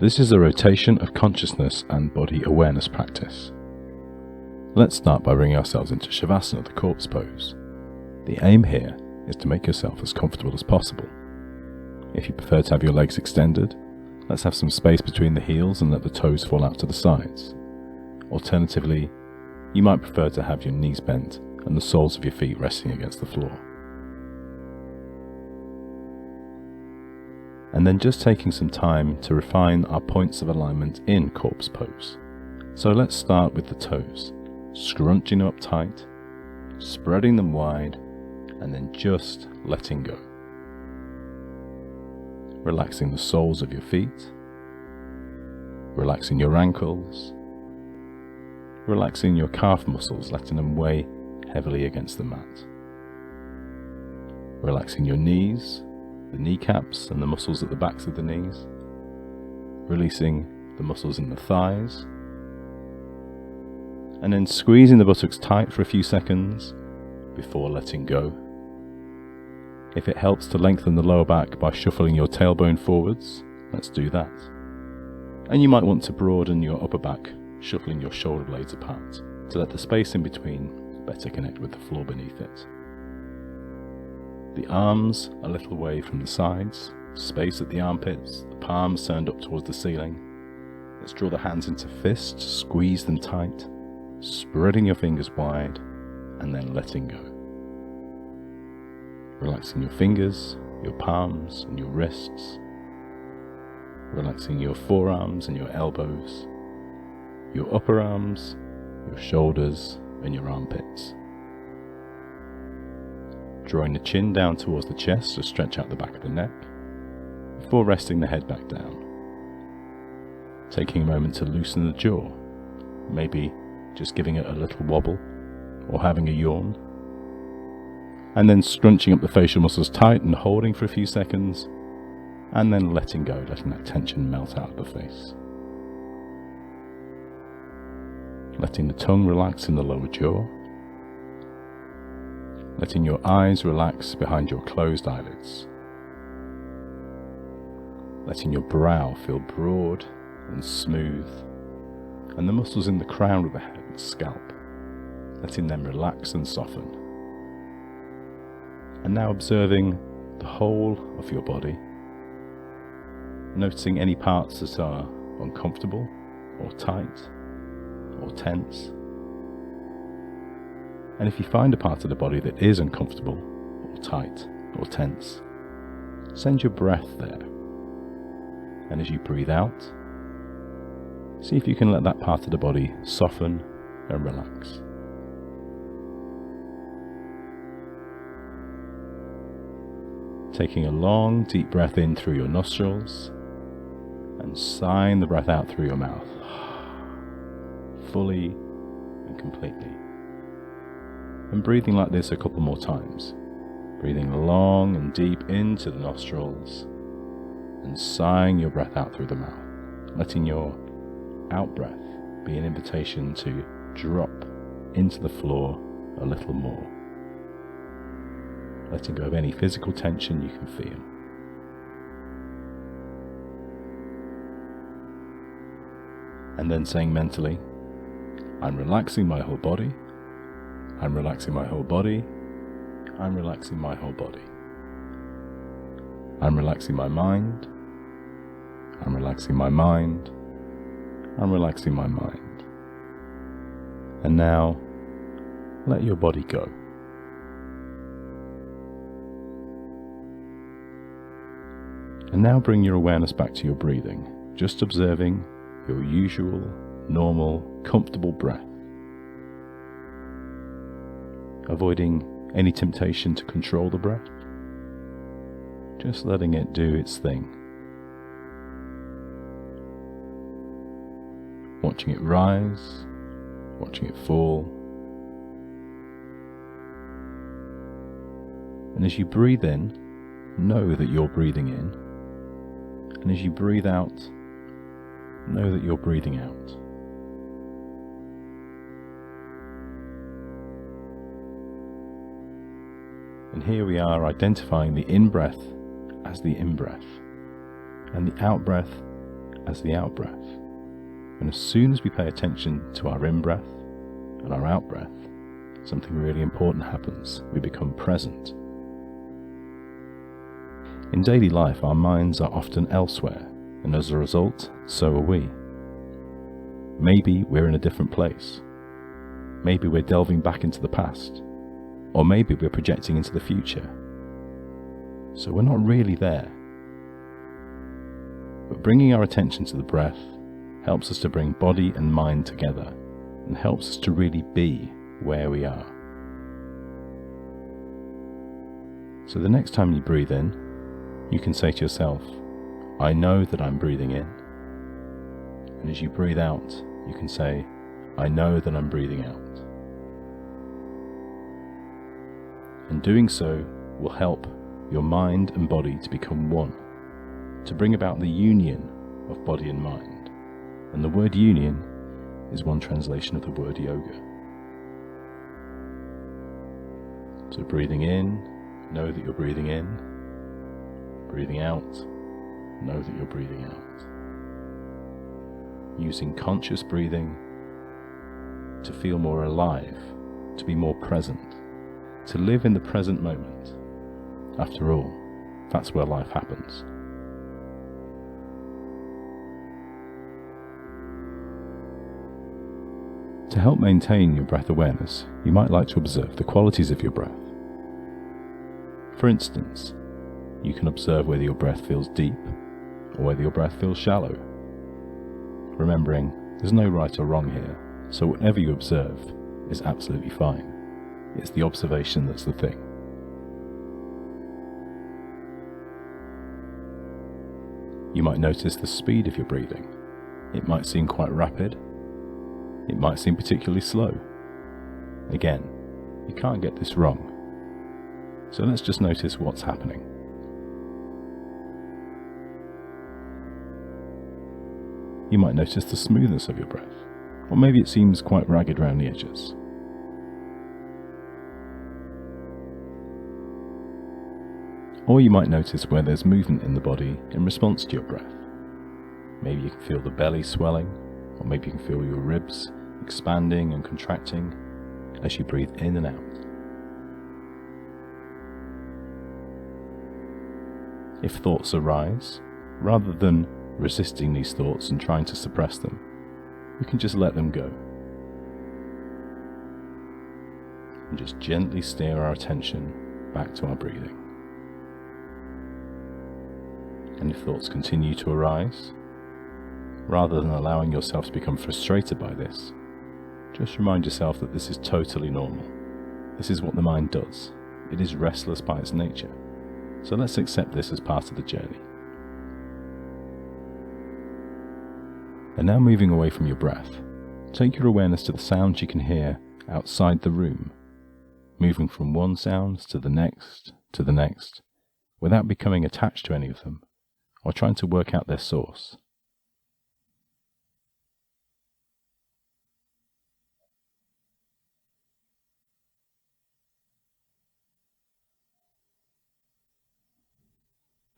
This is a rotation of consciousness and body awareness practice. Let's start by bringing ourselves into Shavasana, the corpse pose. The aim here is to make yourself as comfortable as possible. If you prefer to have your legs extended, let's have some space between the heels and let the toes fall out to the sides. Alternatively, you might prefer to have your knees bent and the soles of your feet resting against the floor. And then just taking some time to refine our points of alignment in corpse pose. So let's start with the toes, scrunching them up tight, spreading them wide, and then just letting go. Relaxing the soles of your feet, relaxing your ankles, relaxing your calf muscles, letting them weigh heavily against the mat. Relaxing your knees, the kneecaps and the muscles at the backs of the knees. Releasing the muscles in the thighs. And then squeezing the buttocks tight for a few seconds before letting go. If it helps to lengthen the lower back by shuffling your tailbone forwards, let's do that. And you might want to broaden your upper back, shuffling your shoulder blades apart to let the space in between better connect with the floor beneath it. The arms a little away from the sides, space at the armpits, the palms turned up towards the ceiling. Let's draw the hands into fists, squeeze them tight, spreading your fingers wide, and then letting go. Relaxing your fingers, your palms, and your wrists. Relaxing your forearms and your elbows, your upper arms, your shoulders, and your armpits. Drawing the chin down towards the chest to stretch out the back of the neck, before resting the head back down. Taking a moment to loosen the jaw, maybe just giving it a little wobble, or having a yawn. And then scrunching up the facial muscles tight and holding for a few seconds, and then letting go, letting that tension melt out of the face. Letting the tongue relax in the lower jaw. Letting your eyes relax behind your closed eyelids. Letting your brow feel broad and smooth, and the muscles in the crown of the head and scalp, letting them relax and soften. And now observing the whole of your body, noticing any parts that are uncomfortable or tight or tense. And if you find a part of the body that is uncomfortable or tight or tense, send your breath there. And as you breathe out, see if you can let that part of the body soften and relax. Taking a long, deep breath in through your nostrils and sighing the breath out through your mouth, fully and completely. And breathing like this a couple more times. Breathing long and deep into the nostrils and sighing your breath out through the mouth. Letting your out breath be an invitation to drop into the floor a little more. Letting go of any physical tension you can feel. And then saying mentally, I'm relaxing my whole body. I'm relaxing my whole body. I'm relaxing my whole body. I'm relaxing my mind. I'm relaxing my mind. I'm relaxing my mind. And now, let your body go. And now bring your awareness back to your breathing, just observing your usual, normal, comfortable breath. Avoiding any temptation to control the breath, just letting it do its thing. Watching it rise, watching it fall. And as you breathe in, know that you're breathing in. And as you breathe out, know that you're breathing out. And here we are identifying the in-breath as the in-breath, and the out-breath as the out-breath. And as soon as we pay attention to our in-breath and our out-breath, something really important happens. We become present. In daily life, our minds are often elsewhere, and as a result, so are we. Maybe we're in a different place. Maybe we're delving back into the past. Or maybe we're projecting into the future. So we're not really there. But bringing our attention to the breath helps us to bring body and mind together and helps us to really be where we are. So the next time you breathe in, you can say to yourself, I know that I'm breathing in. And as you breathe out, you can say, I know that I'm breathing out. And doing so will help your mind and body to become one, to bring about the union of body and mind. And the word union is one translation of the word yoga. So breathing in, know that you're breathing in. Breathing out, know that you're breathing out. Using conscious breathing to feel more alive, to be more present, to live in the present moment. After all, that's where life happens. To help maintain your breath awareness, you might like to observe the qualities of your breath. For instance, you can observe whether your breath feels deep or whether your breath feels shallow. Remembering, there's no right or wrong here, so whatever you observe is absolutely fine. It's the observation that's the thing. You might notice the speed of your breathing. It might seem quite rapid. It might seem particularly slow. Again, you can't get this wrong. So let's just notice what's happening. You might notice the smoothness of your breath, or maybe it seems quite ragged around the edges. Or you might notice where there's movement in the body in response to your breath. Maybe you can feel the belly swelling, or maybe you can feel your ribs expanding and contracting as you breathe in and out. If thoughts arise, rather than resisting these thoughts and trying to suppress them, we can just let them go. And just gently steer our attention back to our breathing. And if thoughts continue to arise, rather than allowing yourself to become frustrated by this, just remind yourself that this is totally normal. This is what the mind does. It is restless by its nature. So let's accept this as part of the journey. And now moving away from your breath, take your awareness to the sounds you can hear outside the room, moving from one sound to the next, without becoming attached to any of them, or trying to work out their source.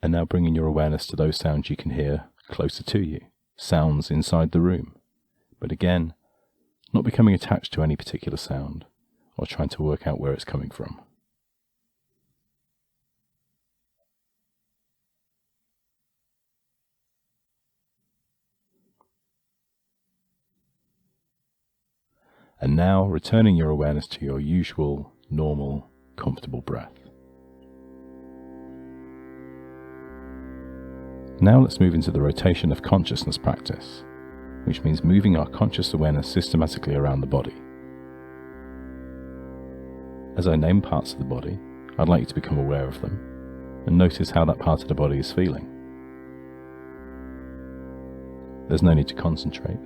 And now bringing your awareness to those sounds you can hear closer to you, sounds inside the room. But again, not becoming attached to any particular sound, or trying to work out where it's coming from. And now returning your awareness to your usual, normal, comfortable breath. Now let's move into the rotation of consciousness practice, which means moving our conscious awareness systematically around the body. As I name parts of the body, I'd like you to become aware of them and notice how that part of the body is feeling. There's no need to concentrate.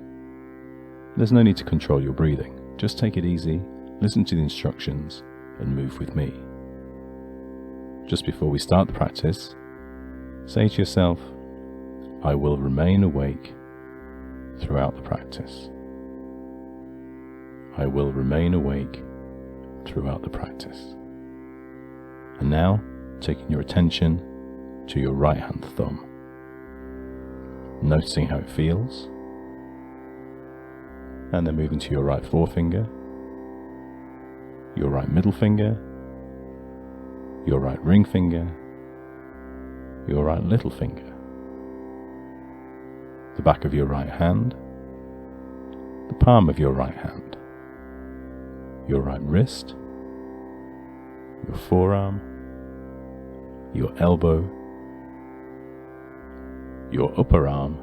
There's no need to control your breathing. Just take it easy, listen to the instructions, and move with me. Just before we start the practice, say to yourself, I will remain awake throughout the practice. I will remain awake throughout the practice. And now, taking your attention to your right hand thumb. noticing how it feels, and then moving to your right forefinger, your right middle finger, your right ring finger, your right little finger, the back of your right hand, the palm of your right hand, your right wrist, your forearm, your elbow, your upper arm,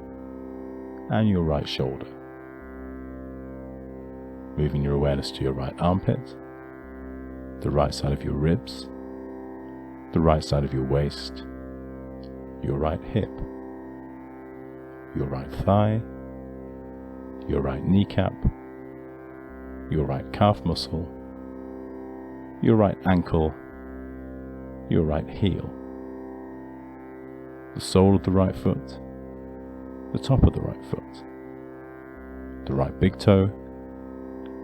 and your right shoulder. Moving your awareness to your right armpit, the right side of your ribs, the right side of your waist, your right hip, your right thigh, your right kneecap, your right calf muscle, your right ankle, your right heel, the sole of the right foot, the top of the right foot, the right big toe,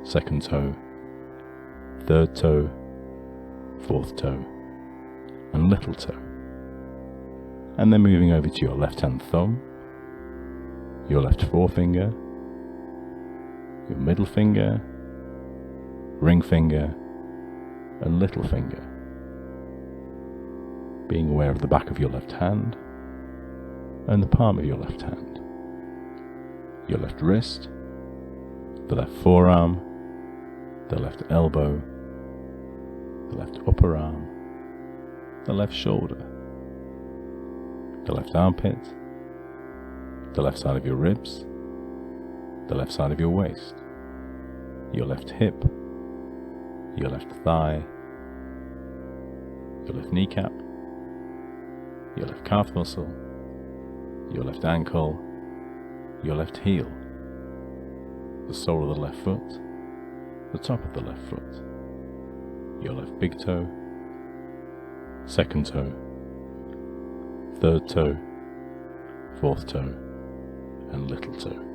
second toe, third toe, fourth toe, and little toe. And then moving over to your left hand thumb, your left forefinger, your middle finger, ring finger, and little finger. Being aware of the back of your left hand and the palm of your left hand, your left wrist, the left forearm, the left elbow, the left upper arm, the left shoulder, the left armpit, the left side of your ribs, the left side of your waist, your left hip, your left thigh, your left kneecap, your left calf muscle, your left ankle, your left heel, the sole of the left foot, the top of the left foot, your left big toe, second toe, third toe, fourth toe, and little toe.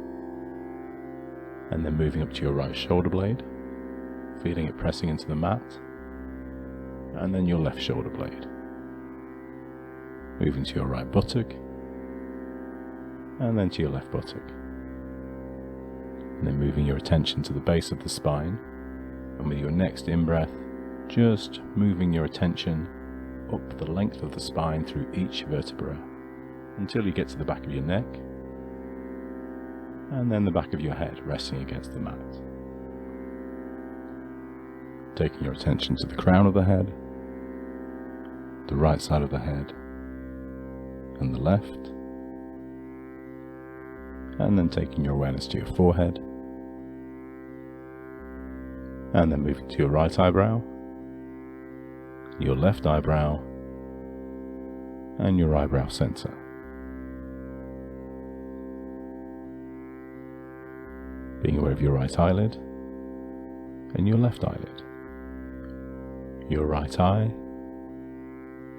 And then moving up to your right shoulder blade, feeling it pressing into the mat, and then your left shoulder blade. Moving to your right buttock, and then to your left buttock. And then moving your attention to the base of the spine, and with your next in-breath, just moving your attention up the length of the spine through each vertebra until you get to the back of your neck, and then the back of your head resting against the mat. Taking your attention to the crown of the head, the right side of the head, and the left, and then taking your awareness to your forehead, and then moving to your right eyebrow, your left eyebrow, and your eyebrow center. Being aware of your right eyelid and your left eyelid, your right eye,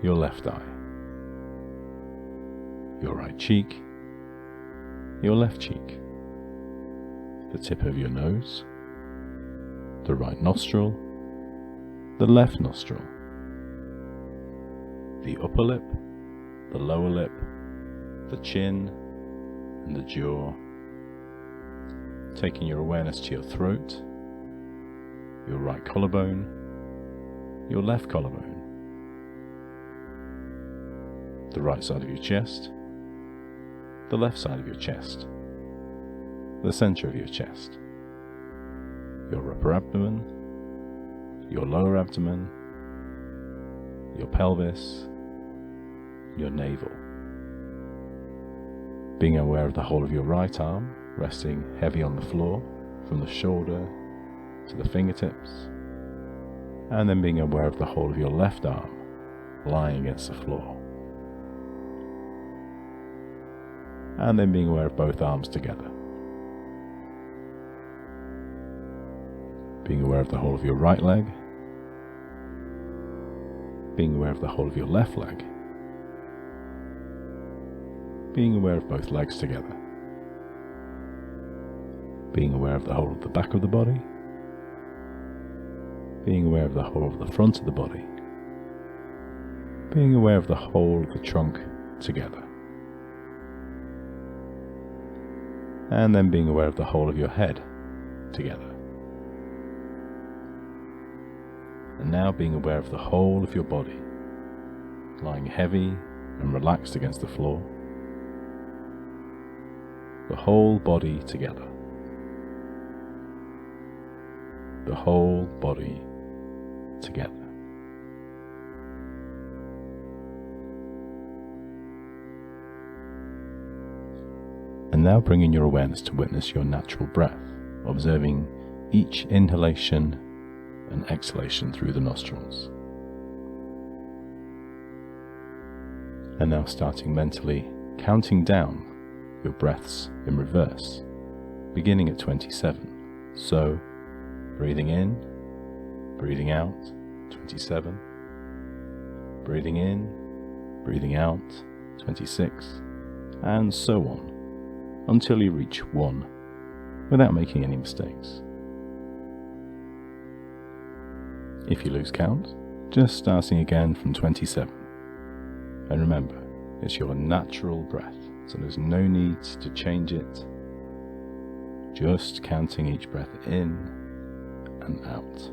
your left eye, your right cheek, your left cheek, the tip of your nose, the right nostril, the left nostril, the upper lip, the lower lip, the chin, and the jaw. Taking your awareness to your throat, your right collarbone, your left collarbone, the right side of your chest, the left side of your chest, the center of your chest, your upper abdomen, your lower abdomen, your pelvis, your navel. Being aware of the whole of your right arm, resting heavy on the floor from the shoulder to the fingertips, and then being aware of the whole of your left arm lying against the floor, and then being aware of both arms together. Being aware of the whole of your right leg, being aware of the whole of your left leg, being aware of both legs together, being aware of the whole of the back of the body, being aware of the whole of the front of the body, being aware of the whole of the trunk together. and then being aware of the whole of your head together. And now being aware of the whole of your body, lying heavy and relaxed against the floor. The whole body together. The whole body together. And now bringing your awareness to witness your natural breath, observing each inhalation and exhalation through the nostrils. And now starting mentally counting down your breaths in reverse, beginning at 27. So, breathing in, breathing out, 27. Breathing in, breathing out, 26. And so on, until you reach 1, without making any mistakes. If you lose count, just starting again from 27. And remember, it's your natural breath, so there's no need to change it. Just counting each breath in and out.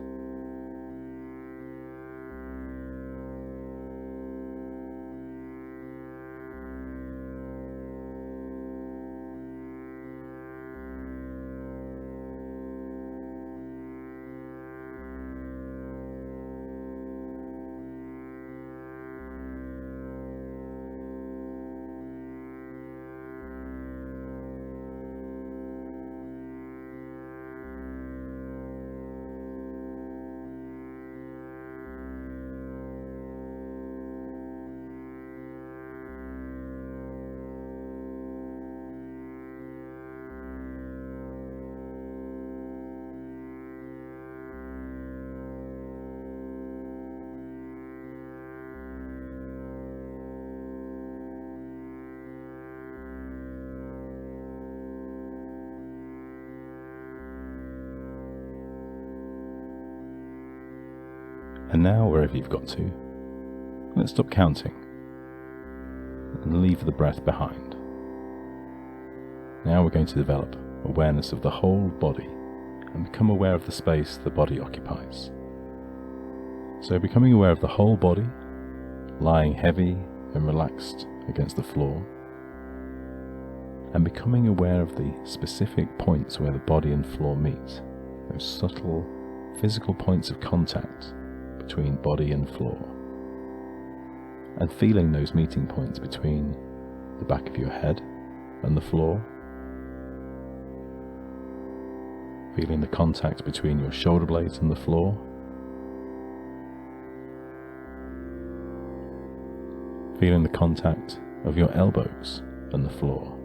And now, wherever you've got to, let's stop counting and leave the breath behind. Now we're going to develop awareness of the whole body and become aware of the space the body occupies. So becoming aware of the whole body, lying heavy and relaxed against the floor, and becoming aware of the specific points where the body and floor meet, those subtle physical points of contact between body and floor, and feeling those meeting points between the back of your head and the floor, feeling the contact between your shoulder blades and the floor, feeling the contact of your elbows and the floor,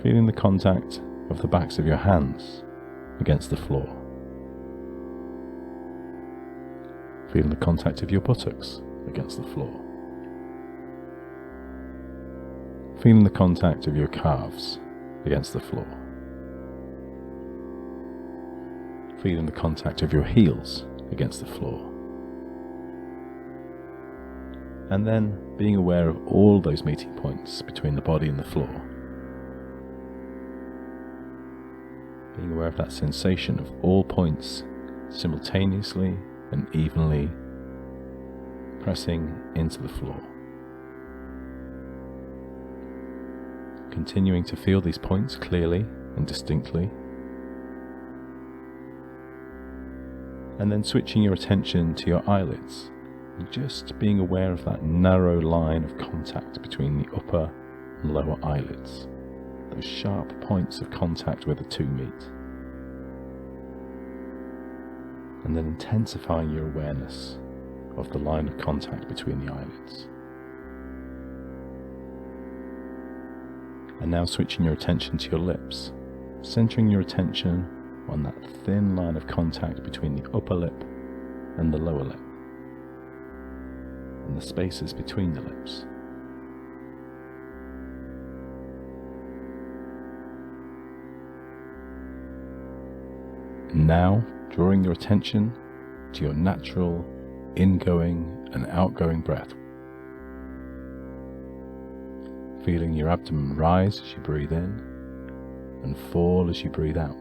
feeling the contact of the backs of your hands against the floor, feeling the contact of your buttocks against the floor, feeling the contact of your calves against the floor, feeling the contact of your heels against the floor, and then being aware of all those meeting points between the body and the floor, being aware of that sensation of all points simultaneously and evenly pressing into the floor. Continuing to feel these points clearly and distinctly, and then switching your attention to your eyelids, and just being aware of that narrow line of contact between the upper and lower eyelids, those sharp points of contact where the two meet. And then intensifying your awareness of the line of contact between the eyelids. And now switching your attention to your lips, centering your attention on that thin line of contact between the upper lip and the lower lip, and the spaces between the lips. And now, drawing your attention to your natural ingoing and outgoing breath, feeling your abdomen rise as you breathe in and fall as you breathe out.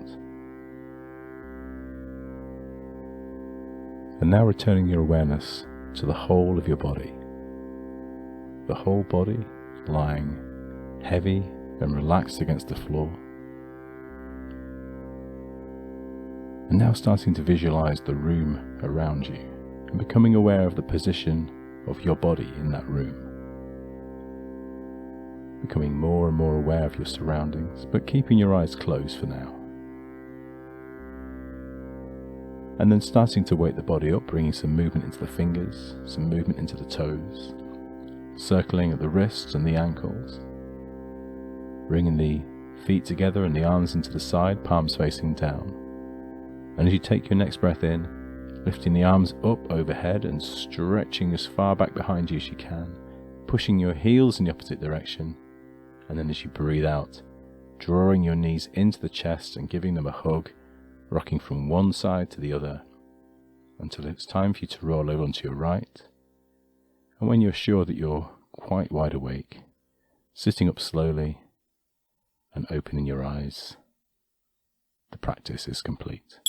And now returning your awareness to the whole of your body. The whole body lying heavy and relaxed against the floor. And now starting to visualize the room around you and becoming aware of the position of your body in that room. Becoming more and more aware of your surroundings, but keeping your eyes closed for now. And then starting to wake the body up, bringing some movement into the fingers, some movement into the toes, circling at the wrists and the ankles, bringing the feet together and the arms into the side, palms facing down. And as you take your next breath in, lifting the arms up overhead and stretching as far back behind you as you can, pushing your heels in the opposite direction, and then as you breathe out, drawing your knees into the chest and giving them a hug, rocking from one side to the other until it's time for you to roll over onto your right. And when you're sure that you're quite wide awake, sitting up slowly and opening your eyes, the practice is complete.